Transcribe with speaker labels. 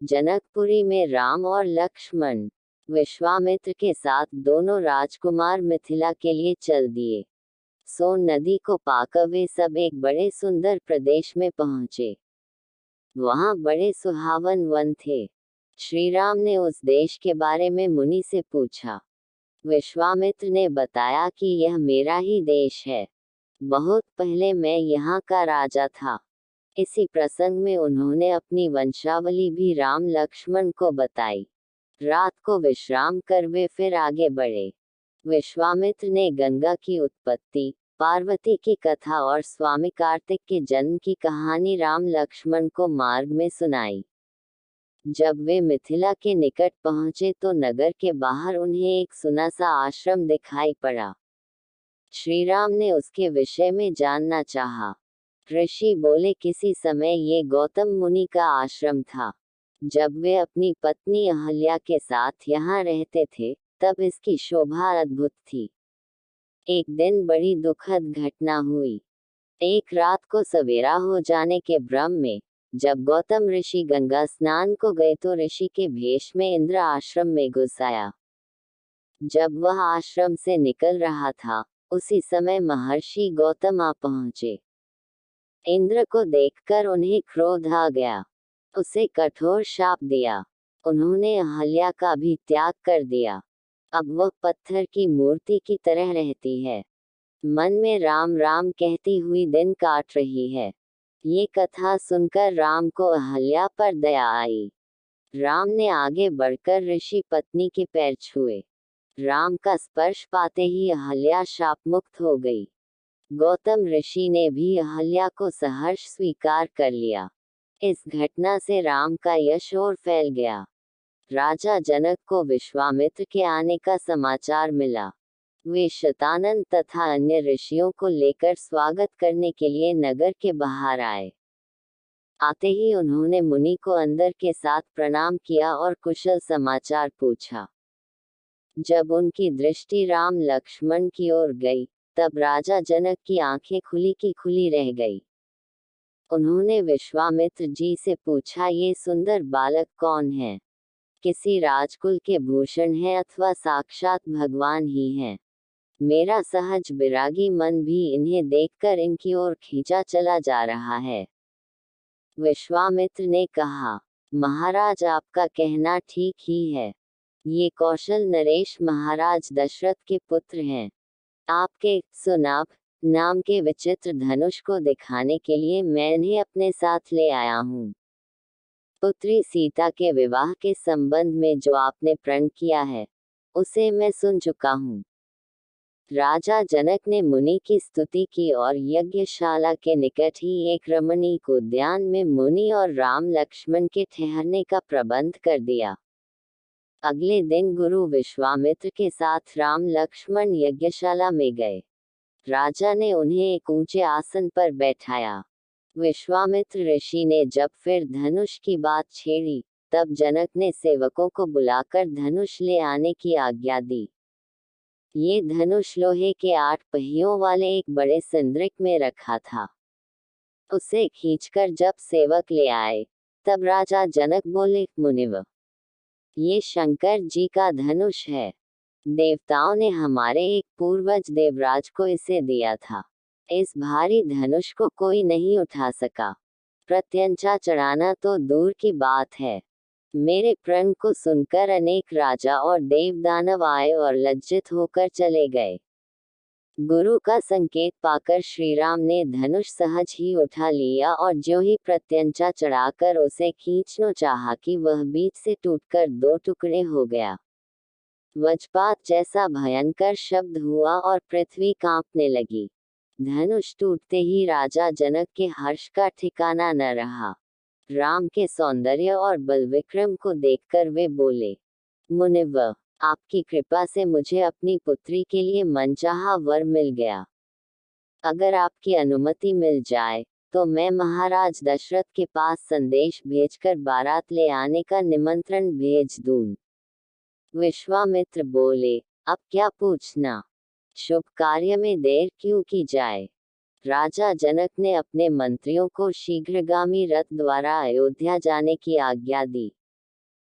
Speaker 1: जनकपुरी में राम और लक्ष्मण विश्वामित्र के साथ दोनों राजकुमार मिथिला के लिए चल दिए। सोन नदी को पाकर वे सब एक बड़े सुंदर प्रदेश में पहुंचे। वहां बड़े सुहावन वन थे। श्री राम ने उस देश के बारे में मुनि से पूछा। विश्वामित्र ने बताया कि यह मेरा ही देश है। बहुत पहले मैं यहाँ का राजा था। इसी प्रसंग में उन्होंने अपनी वंशावली भी राम लक्ष्मण को बताई। रात को विश्राम कर वे फिर आगे बढ़े। विश्वामित्र ने गंगा की उत्पत्ति, पार्वती की कथा और स्वामी कार्तिक के जन्म की कहानी राम लक्ष्मण को मार्ग में सुनाई। जब वे मिथिला के निकट पहुंचे तो नगर के बाहर उन्हें एक सुना सा आश्रम दिखाई पड़ा। श्री राम ने उसके विषय में जानना चाहा। ऋषि बोले, किसी समय ये गौतम मुनि का आश्रम था। जब वे अपनी पत्नी अहल्या के साथ यहाँ रहते थे तब इसकी शोभा अद्भुत थी। एक दिन बड़ी दुखद घटना हुई। एक रात को सवेरा हो जाने के भ्रम में जब गौतम ऋषि गंगा स्नान को गए तो ऋषि के भेष में इंद्र आश्रम में घुस आया। जब वह आश्रम से निकल रहा था उसी समय महर्षि गौतम आ पहुंचे। इंद्र को देखकर उन्हें क्रोध आ गया। उसे कठोर शाप दिया। उन्होंने अहल्या का भी त्याग कर दिया। अब वह पत्थर की मूर्ति की तरह रहती है। मन में राम राम कहती हुई दिन काट रही है। ये कथा सुनकर राम को अहल्या पर दया आई। राम ने आगे बढ़कर ऋषि पत्नी के पैर छुए। राम का स्पर्श पाते ही अहल्या शाप मुक्त हो गई। गौतम ऋषि ने भी अहल्या को सहर्ष स्वीकार कर लिया। इस घटना से राम का यश और फैल गया। राजा जनक को विश्वामित्र के आने का समाचार मिला। वे शतानन तथा अन्य ऋषियों को लेकर स्वागत करने के लिए नगर के बाहर आए। आते ही उन्होंने मुनि को अंदर के साथ प्रणाम किया और कुशल समाचार पूछा। जब उनकी दृष्टि राम लक्ष्मण की ओर गई तब राजा जनक की आंखें खुली की खुली रह गई। उन्होंने विश्वामित्र जी से पूछा, ये सुंदर बालक कौन है? किसी राजकुल के भूषण हैं अथवा साक्षात भगवान ही हैं? मेरा सहज विरागी मन भी इन्हें देखकर इनकी ओर खींचा चला जा रहा है। विश्वामित्र ने कहा, महाराज आपका कहना ठीक ही है। ये कौशल नरेश महाराज दशरथ के पुत्र हैं। आपके सुनाभ नाम के विचित्र धनुष को दिखाने के लिए मैं इन्हें अपने साथ ले आया हूँ। पुत्री सीता के विवाह के संबंध में जो आपने प्रण किया है उसे मैं सुन चुका हूँ। राजा जनक ने मुनि की स्तुति की और यज्ञशाला के निकट ही एक रमणीक उद्यान में मुनि और राम लक्ष्मण के ठहरने का प्रबंध कर दिया। अगले दिन गुरु विश्वामित्र के साथ राम लक्ष्मण यज्ञशाला में गए। राजा ने उन्हें एक ऊंचे आसन पर बैठाया। विश्वामित्र ऋषि ने जब फिर धनुष की बात छेड़ी तब जनक ने सेवकों को बुलाकर धनुष ले आने की आज्ञा दी। ये धनुष लोहे के 8 पहियों वाले एक बड़े संदृक में रखा था। उसे खींचकर जब सेवक ले आए तब राजा जनक बोले, मुनिव, ये शंकर जी का धनुष है। देवताओं ने हमारे एक पूर्वज देवराज को इसे दिया था। इस भारी धनुष को कोई नहीं उठा सका। प्रत्यंचा चढ़ाना तो दूर की बात है। मेरे प्रण को सुनकर अनेक राजा और देव दानव आए और लज्जित होकर चले गए। गुरु का संकेत पाकर श्री राम ने धनुष सहज ही उठा लिया और ज्यों ही प्रत्यंचा चढ़ाकर उसे खींचना चाहा कि वह बीच से टूटकर 2 टुकड़े हो गया। वज्रपात जैसा भयंकर शब्द हुआ और पृथ्वी कांपने लगी। धनुष टूटते ही राजा जनक के हर्ष का ठिकाना न रहा। राम के सौंदर्य और बल विक्रम को देखकर वे बोले, मुनिव, आपकी कृपा से मुझे अपनी पुत्री के लिए मनचाहा वर मिल गया। अगर आपकी अनुमति मिल जाए तो मैं महाराज दशरथ के पास संदेश भेजकर बारात ले आने का निमंत्रण भेज दूं। विश्वामित्र बोले, अब क्या पूछना? शुभ कार्य में देर क्यों की जाए? राजा जनक ने अपने मंत्रियों को शीघ्रगामी रथ द्वारा अयोध्या जाने की आज्ञा दी।